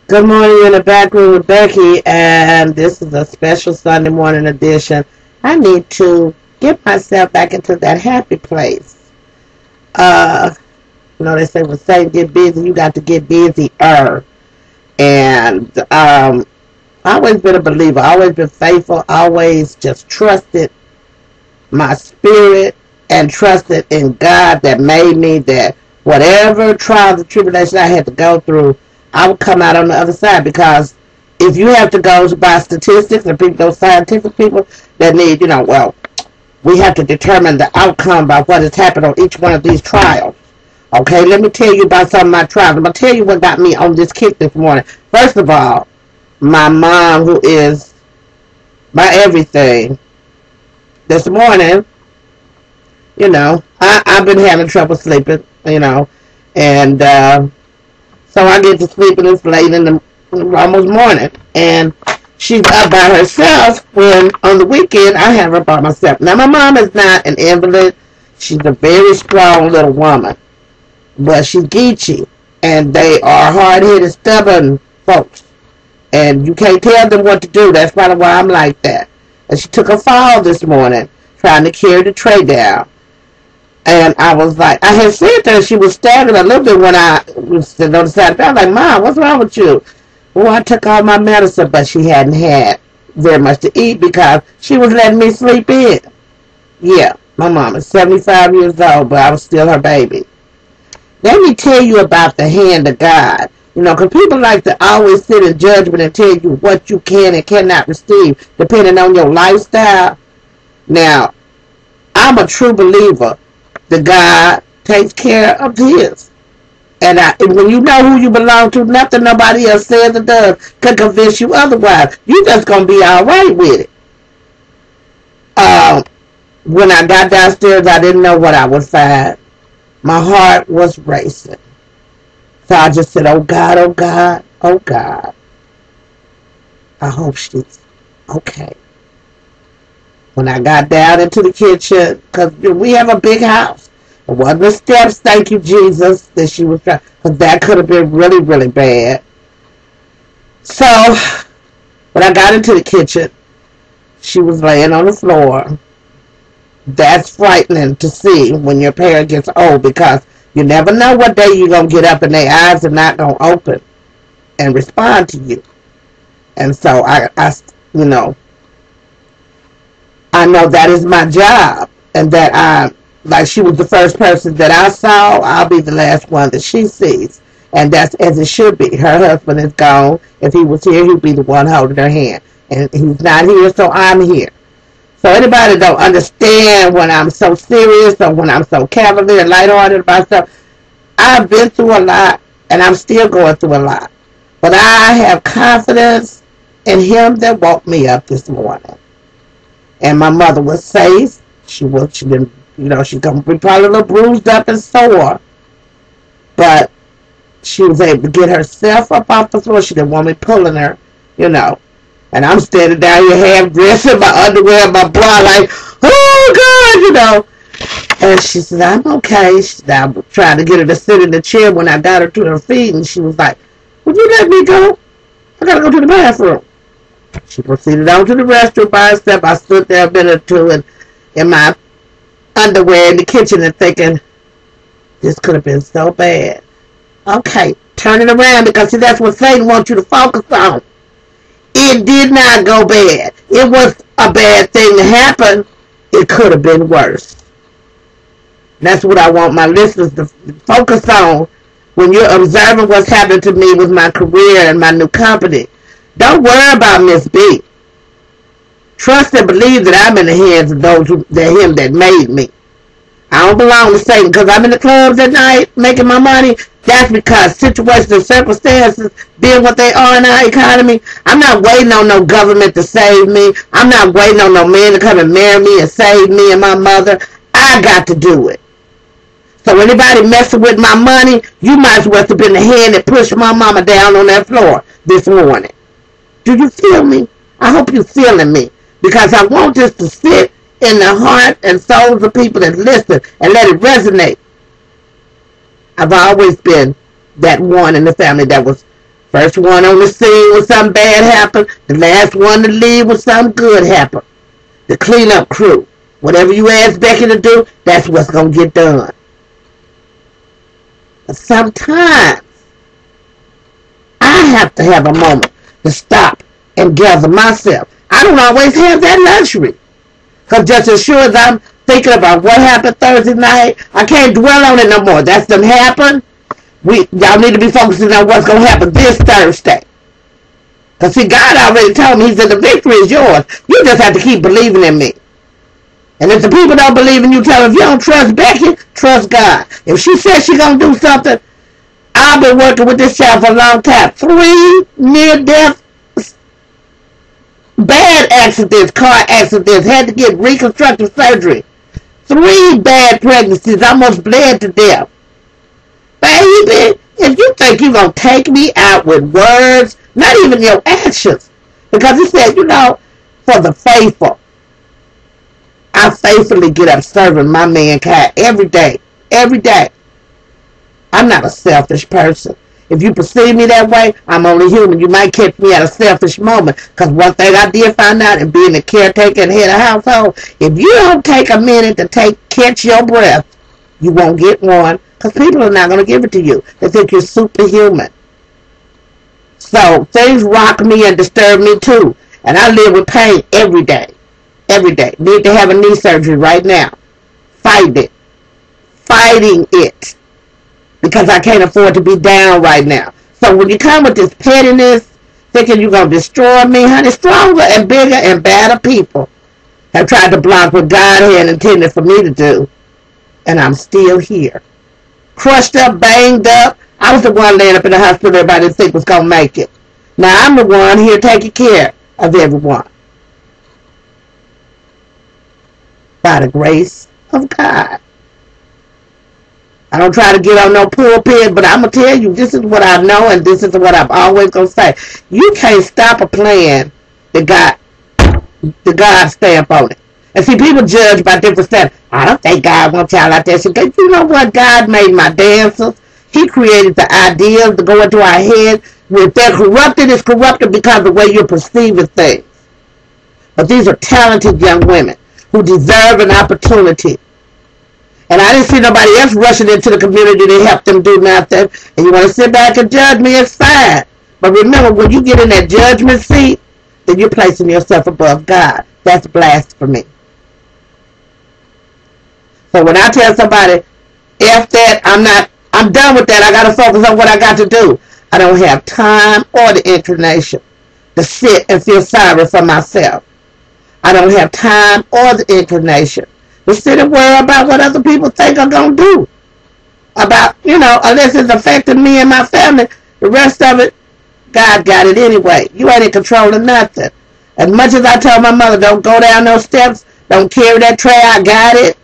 Good morning, in the back room with Becky, and this is a special Sunday morning edition. I need to get myself back into that happy place. Uh, they say when Satan get busy, you got to get busier. And I've always been a believer, always been faithful, always just trusted my spirit and trusted in God that made me, that whatever trials and tribulations I had to go through, I would come out on the other side. Because if you have to go by statistics and people, those scientific people that need, we have to determine the outcome by what has happened on each one of these trials. Okay, let me tell you about some of my trials. I'm going to tell you what got me on this kick this morning. First of all, my mom, who is my everything, this morning, I've been having trouble sleeping, and so I get to sleep and it's late in the almost morning. And she's up by herself when on the weekend I have her by myself. Now, my mom is not an invalid. She's a very strong little woman. But she's geeky. And they are hard-headed, stubborn folks. And you can't tell them what to do. That's probably why I'm like that. And she took a fall this morning trying to carry the tray down. And I was like, I had said that she was staggering a little bit when I was sitting on the side of the bed. I was like, Mom, what's wrong with you? Well, I took all my medicine, but she hadn't had very much to eat because she was letting me sleep in. Yeah, my mom is 75 years old, but I was still her baby. Let me tell you about the hand of God. Because people like to always sit in judgment and tell you what you can and cannot receive, depending on your lifestyle. Now, I'm a true believer that God takes care of his. And when you know who you belong to, nothing nobody else says or does can convince you otherwise. You just going to be all right with it. When I got downstairs, I didn't know what I would find. My heart was racing. So I just said, oh God, oh God, oh God. I hope she's okay. When I got down into the kitchen, because we have a big house. It wasn't the steps, thank you, Jesus, that she was trying, because that could have been really, really bad. So, when I got into the kitchen, she was laying on the floor. That's frightening to see when your parent gets old, because you never know what day you're going to get up and their eyes are not going to open and respond to you. And so, I know that is my job, and that like she was the first person that I saw, I'll be the last one that she sees. And that's as it should be. Her husband is gone. If he was here, he'd be the one holding her hand. And he's not here, so I'm here. So anybody don't understand when I'm so serious or when I'm so cavalier and lighthearted about stuff, I've been through a lot, and I'm still going through a lot. But I have confidence in him that woke me up this morning. And my mother was safe. She didn't, she's going to be probably a little bruised up and sore. But she was able to get herself up off the floor. She didn't want me pulling her, And I'm standing down here half dressed in my underwear and my bra like, oh God, And she said, I'm okay. I was trying to get her to sit in the chair when I got her to her feet. And she was like, would you let me go? I got to go to the bathroom. She proceeded on to the restroom by herself. I stood there a minute or two in my underwear in the kitchen and thinking, this could have been so bad. Okay, turn it around, because see, that's what Satan wants you to focus on. It did not go bad. It was a bad thing to happen. It could have been worse. That's what I want my listeners to focus on when you're observing what's happening to me with my career and my new company. Don't worry about Miss B. Trust and believe that I'm in the hands of him that made me. I don't belong to Satan because I'm in the clubs at night making my money. That's because situations and circumstances being what they are in our economy. I'm not waiting on no government to save me. I'm not waiting on no man to come and marry me and save me and my mother. I got to do it. So anybody messing with my money, you might as well have been the hand that pushed my mama down on that floor this morning. Do you feel me? I hope you're feeling me. Because I want this to sit in the heart and souls of people that listen and let it resonate. I've always been that one in the family that was First one on the scene when something bad happened. The last one to leave when something good happened. The cleanup crew. Whatever you ask Becky to do, that's what's going to get done. But sometimes, I have to have a moment to stop and gather myself. I don't always have that luxury. Because just as sure as I'm thinking about what happened Thursday night, I can't dwell on it no more. That's done happened. Y'all need to be focusing on what's going to happen this Thursday. Because see, God already told me, he said the victory is yours. You just have to keep believing in me. And if the people don't believe in you, tell them, if you don't trust Becky, trust God. If she says she's going to do something, I've been working with this child for a long time. 3 near-death bad accidents, car accidents, had to get reconstructive surgery. 3 bad pregnancies, almost bled to death. Baby, if you think you're going to take me out with words, not even your actions, because he said, for the faithful, I faithfully get up serving my mankind every day. Every day. I'm not a selfish person. If you perceive me that way, I'm only human. You might catch me at a selfish moment. Because one thing I did find out in being a caretaker and head of household, if you don't take a minute to catch your breath, you won't get one. Because people are not going to give it to you. They think you're superhuman. So things rock me and disturb me too. And I live with pain every day. Every day. Need to have a knee surgery right now. Fighting it. Fighting it. Because I can't afford to be down right now. So when you come with this pettiness, thinking you're going to destroy me, honey, stronger and bigger and badder people have tried to block what God had intended for me to do. And I'm still here. Crushed up, banged up. I was the one laying up in the hospital everybody didn't think was going to make it. Now I'm the one here taking care of everyone. By the grace of God. I don't try to get on no pulpit, but I'm going to tell you, this is what I know and this is what I'm always going to say. You can't stop a plan that got the God stamp on it. And see, people judge by different stuff. I don't think God wants y'all like that. Because you know what? God made my dancers. He created the ideas to go into our head. If they're corrupted, it's corrupted because of the way you're perceiving things. But these are talented young women who deserve an opportunity. And I didn't see nobody else rushing into the community to help them do nothing. And you want to sit back and judge me, it's fine. But remember, when you get in that judgment seat, then you're placing yourself above God. That's blasphemy. So when I tell somebody, F that, I'm done with that. I got to focus on what I got to do. I don't have time or the inclination to sit and feel sorry for myself. I don't have time or the inclination to sit and worry about what other people think I'm going to do. About, unless it's affecting me and my family, the rest of it, God got it anyway. You ain't in control of nothing. As much as I told my mother, don't go down those steps, don't carry that tray, I got it.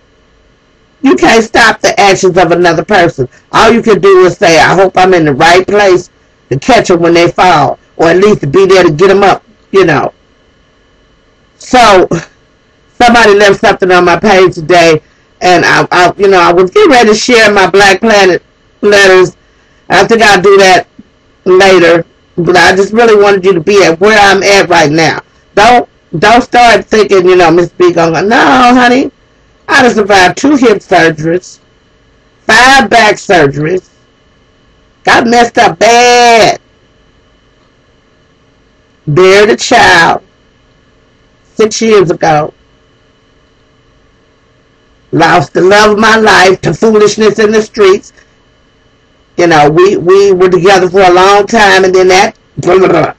You can't stop the actions of another person. All you can do is say, I hope I'm in the right place to catch them when they fall, or at least to be there to get them up, So, somebody left something on my page today, and I was getting ready to share my Black Planet letters. I think I'll do that later, but I just really wanted you to be at where I'm at right now. Don't start thinking, Miss B going, no, honey, I done survived 2 hip surgeries, 5 back surgeries, got messed up bad, buried a child 6 years ago, lost the love of my life to foolishness in the streets. We were together for a long time, and then that, blah, blah, blah.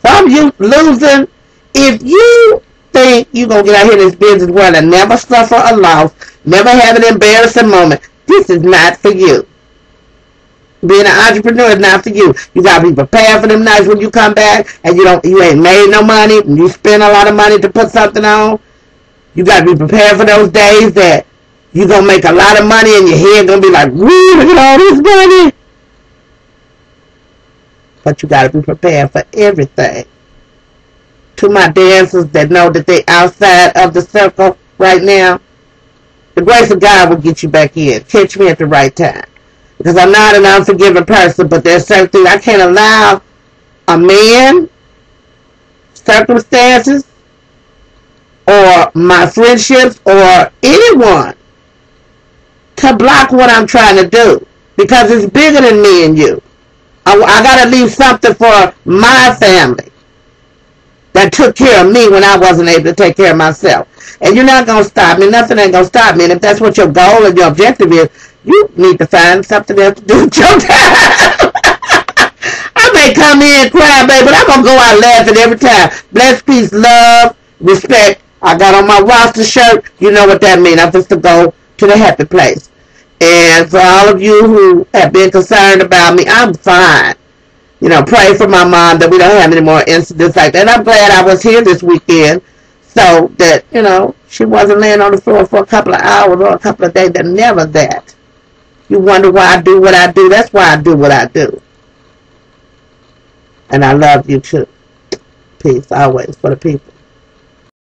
Some you losing, if you think you're going to get out here in this business world and never suffer a loss, never have an embarrassing moment, this is not for you. Being an entrepreneur is not for you. You got to be prepared for them nights when you come back and you ain't made no money and you spend a lot of money to put something on. You got to be prepared for those days that you're going to make a lot of money and your head going to be like, woo, look at all this money. But you got to be prepared for everything. To my dancers that know that they outside of the circle right now, the grace of God will get you back in. Catch me at the right time. Because I'm not an unforgiving person, but there's certain things I can't allow a man, circumstances, or my friendships, or anyone to block what I'm trying to do, because it's bigger than me and you. I gotta leave something for my family that took care of me when I wasn't able to take care of myself. And you're not gonna stop me. Nothing ain't gonna stop me. And if that's what your goal and your objective is, you need to find something else to do with your time. I may come in crying, baby, but I'm gonna go out laughing every time. Bless, peace, love, respect. I got on my roster shirt. You know what that means. I'm just to go to the happy place. And for all of you who have been concerned about me, I'm fine. You know, pray for my mom that we don't have any more incidents like that. And I'm glad I was here this weekend so that, you know, she wasn't laying on the floor for a couple of hours or a couple of days. And never that. You wonder why I do what I do. That's why I do what I do. And I love you too. Peace always for the people.